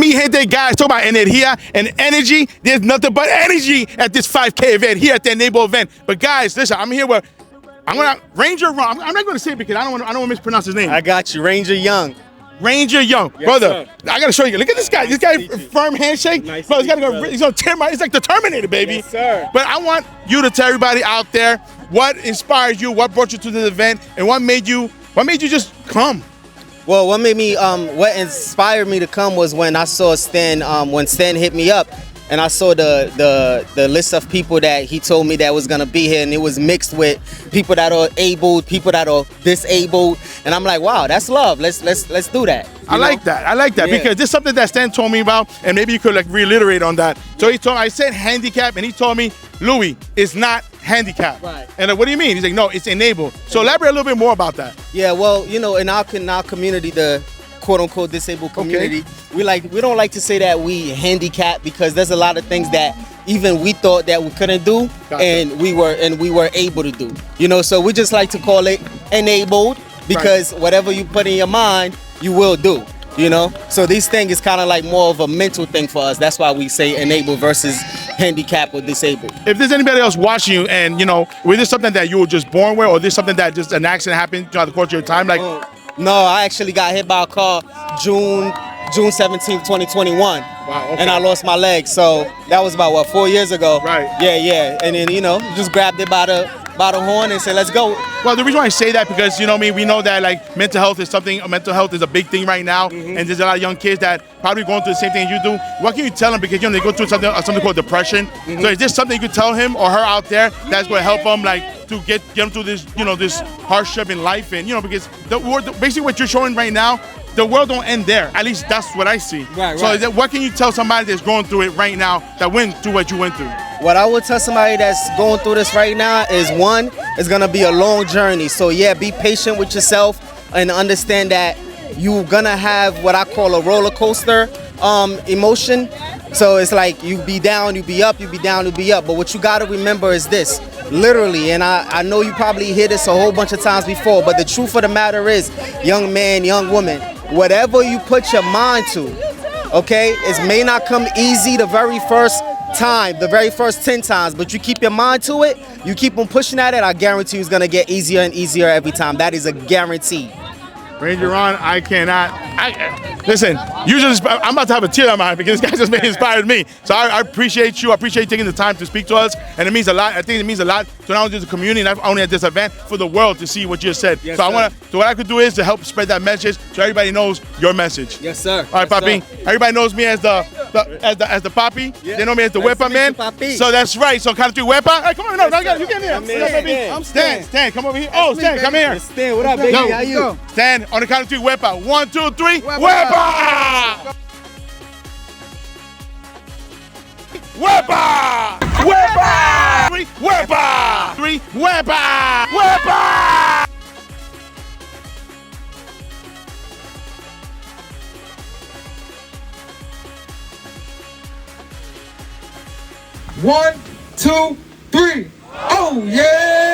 mi gente, guys, talk about energía and energy. There's nothing but energy at this 5K event here at the Enable event. But guys, listen, I'm here with Rainger. I'm not going to say it because I don't want to mispronounce his name. I got you, Rainger Young. Rainger Young, yes, brother. Sir. I gotta show you. Look at this guy. This guy, firm handshake. Nice bro, he's gotta go. brother. He's gonna tear my. It's like the Terminator, baby. Yes, sir. But I want you to tell everybody out there what inspired you, what brought you to this event, and what made you just come. Well, what inspired me to come was when I saw Stan. When Stan hit me up, and I saw the list of people that he told me that was gonna be here, and it was mixed with people that are able, people that are disabled, and I'm like, wow, that's love. Let's do that. I like that Yeah. because this is something that Stan told me about, and maybe you could like reiterate on that. So I said handicap, and he told me, Louis, it's not handicap. Right. And what do you mean? He's like, no, it's enabled. So elaborate a little bit more about that. Yeah, well, in our community, the quote-unquote disabled community, we don't like to say that we handicap because there's a lot of things that even we thought that we couldn't do, Gotcha. and we were able to do. So we just like to call it enabled because whatever you put in your mind, you will do. So this thing is kind of like more of a mental thing for us. That's why we say enabled versus handicap or disabled. If there's anybody else watching you and, was this something that you were just born with, or this something that just an accident happened throughout the course of your time? Like, no, I actually got hit by a car June 17th, 2021. Wow, okay. And I lost my leg. So that was about, 4 years ago? Right. Yeah. And then, just grabbed it by the horn and said, let's go. Well, the reason why I say that because, we know that like mental health is a big thing right now. Mm-hmm. And there's a lot of young kids that probably going through the same thing you do. What can you tell them? Because, they go through something called depression. Mm-hmm. So is this something you could tell him or her out there that's going to help them like to get them through this, this hardship in life? And, because basically what you're showing right now, the world don't end there. At least that's what I see. Right. So what can you tell somebody that's going through it right now that went through what you went through? What I would tell somebody that's going through this right now is, one, it's gonna be a long journey. So yeah, be patient with yourself and understand that you're gonna have what I call a roller coaster emotion. So it's like you be down, you be up, you be down, you be up. But what you gotta remember is this, literally, and I know you probably hear this a whole bunch of times before, but the truth of the matter is, young man, young woman, whatever you put your mind to, okay, it may not come easy the very first time, the very first 10 times, but you keep your mind to it, you keep on pushing at it, I guarantee you it's gonna get easier and easier every time. That is a guarantee. Ranger Ron, listen, I'm about to have a tear in my eye because this guy just inspired me. So I appreciate you. I appreciate you taking the time to speak to us. And it means a lot. I think it means a lot to not only the community, not only at this event, for the world to see what you just said. Yes, so sir. So what I could do is to help spread that message so everybody knows your message. Yes, sir. All right, Yes, Papi. sir. Everybody knows me as the Papi. Yeah. They know me as the Nice Wepa to meet man. you, Papi. So that's right. So count of three, Wepa. Hey, come on, no, you get in here. I'm Stan, come over here. Oh, Stan, come here. Stan, what up, baby? Yo, How you? Stan, on the count of three, Wepa. 1, 2, 3, Wepa! Wepa! Wepa! 3, Wepa! 3, Wepa! Wepa! One, two, three. Oh yeah!